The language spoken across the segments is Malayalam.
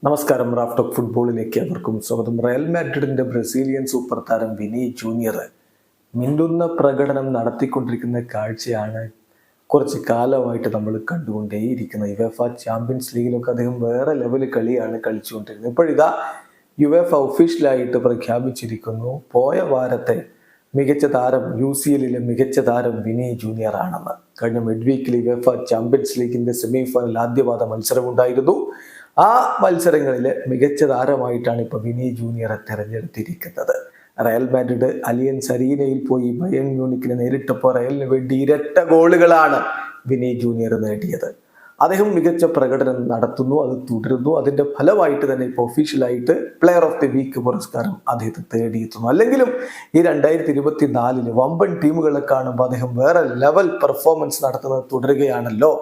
നമസ്കാരം. റാഫ് ടോക്ക് ഫുട്ബോളിലേക്ക് അവർക്കും സ്വാഗതം. റയൽ മാഡ്രിഡിന്റെ ബ്രസീലിയൻ സൂപ്പർ താരം വിനി ജൂനിയർ മിന്നുന്ന പ്രകടനം നടത്തിക്കൊണ്ടിരിക്കുന്ന കാഴ്ചയാണ് കുറച്ച് കാലമായിട്ട് നമ്മൾ കണ്ടുകൊണ്ടേയിരിക്കുന്നത്. യുവേഫ ചാമ്പ്യൻസ് ലീഗിലൊക്കെ അദ്ദേഹം വേറെ ലെവൽ കളിയാണ് കളിച്ചുകൊണ്ടിരുന്നത്. ഇപ്പോഴിതാ യുവേഫ ഒഫീഷ്യലായിട്ട് പ്രഖ്യാപിച്ചിരിക്കുന്നു, പോയ വാരത്തെ മികച്ച താരം UCL മികച്ച താരം വിനി ജൂനിയർ ആണെന്ന്. കഴിഞ്ഞ മിഡ് വീക്കിൽ യുവേഫ ചാമ്പ്യൻസ് ലീഗിന്റെ സെമി ഫൈനൽ ആദ്യപാദ മത്സരമുണ്ടായിരുന്നു. ആ മത്സരങ്ങളിലെ മികച്ച താരമായിട്ടാണ് ഇപ്പോൾ വിനി ജൂനിയറെ തെരഞ്ഞെടുത്തിരിക്കുന്നത്. റയൽ മാഡ്രിഡ് അലിയൻസ് അരീനയിൽ പോയി ബയേൺ മ്യൂണിക്കിനെ നേരിട്ടപ്പോൾ റയലിന് വേണ്ടി ഇരട്ട ഗോളുകളാണ് വിനി ജൂനിയർ നേടിയത്. അദ്ദേഹം മികച്ച പ്രകടനം നടത്തുന്നു, അത് തുടരുന്നു. അതിന്റെ ഫലമായിട്ട് തന്നെ ഇപ്പോൾ ഒഫീഷ്യലായിട്ട് പ്ലെയർ ഓഫ് ദി വീക്ക് പുരസ്കാരം അദ്ദേഹത്തെ തേടിയെത്തുന്നു. അല്ലെങ്കിലും ഈ 2024 വമ്പൻ ടീമുകളെ കാണുമ്പോൾ അദ്ദേഹം വേറെ ലെവൽ പെർഫോമൻസ് നടത്തുന്നത് തുടരുകയാണല്ലോ.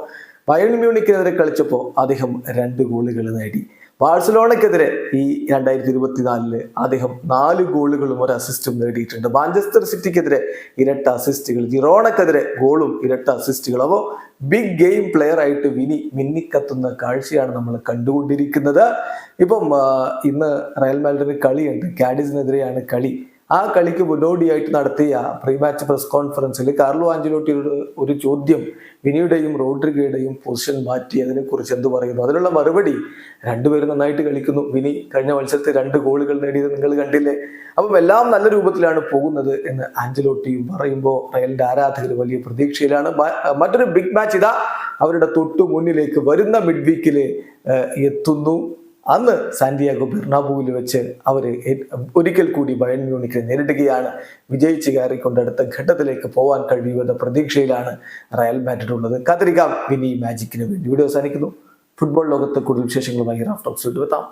ബയേൺ മ്യൂണിക്കിനെതിരെ കളിച്ചപ്പോൾ അദ്ദേഹം 2 ഗോളുകൾ നേടി. ബാഴ്സലോണയ്ക്കെതിരെ ഈ 2024 അദ്ദേഹം 4 ഗോളുകളും 1 അസിസ്റ്റും നേടിയിട്ടുണ്ട്. മാഞ്ചസ്റ്റർ സിറ്റിക്കെതിരെ ഇരട്ട അസിസ്റ്റുകൾ, ജിറോണക്കെതിരെ ഗോളും ഇരട്ട അസിസ്റ്റുകൾ. അപ്പോൾ ബിഗ് ഗെയിം പ്ലെയർ ആയിട്ട് വിനി മിന്നിക്കത്തുന്ന കാഴ്ചയാണ് നമ്മൾ കണ്ടുകൊണ്ടിരിക്കുന്നത്. ഇപ്പം ഇന്ന് റയൽ മാഡ്രിഡിന് കളിയുണ്ട്, കാഡിസിനെതിരെയാണ് കളി. ആ കളിക്ക് മുന്നോടിയായിട്ട് നടത്തിയ പ്രീ മാച്ച് പ്രസ് കോൺഫറൻസിൽ കാർലോ ആഞ്ചലോട്ടിയുടെ ഒരു ചോദ്യം, വിനിയുടെയും റോഡ്രിഗയുടെയും പൊസിഷൻ മാറ്റിയതിനെ കുറിച്ച് എന്ത് പറയുന്നു? അതിനുള്ള മറുപടി, രണ്ടുപേരും നന്നായിട്ട് കളിക്കുന്നു. വിനി കഴിഞ്ഞ മത്സരത്തിൽ 2 ഗോളുകൾ നേടിയത് നിങ്ങൾ കണ്ടില്ലേ? അപ്പം എല്ലാം നല്ല രൂപത്തിലാണ് പോകുന്നത് എന്ന് ആഞ്ചലോട്ടിയും പറയുമ്പോൾ റയലിന്റെ ആരാധകർ വലിയ പ്രതീക്ഷയിലാണ്. മറ്റൊരു ബിഗ് മാച്ച് ഇതാ അവരുടെ തൊട്ടു മുന്നിലേക്ക് വരുന്ന മിഡ് വീക്കിൽ എത്തുന്നു. അന്ന് സാന്റിയാഗോ ബെർണാബുവിൽ വെച്ച് അവർ ഒരിക്കൽ കൂടി ബയേൺ മ്യൂണിക്കിനെ നേരിടുകയാണ്. വിജയിച്ച് കയറിക്കൊണ്ട് അടുത്ത ഘട്ടത്തിലേക്ക് പോകാൻ കഴിയുമെന്ന പ്രതീക്ഷയിലാണ് റയൽ മാഡ്രിഡ് ഉള്ളത്. കാത്തിരിക്കാം വിനി മാജിക്കിന് വേണ്ടി. വീഡിയോ അവസാനിക്കുന്നു. ഫുട്ബോൾ ലോകത്തെ കൂടുതൽ വിശേഷങ്ങളുമായി റാഫ് ടോക്സ് എത്താം.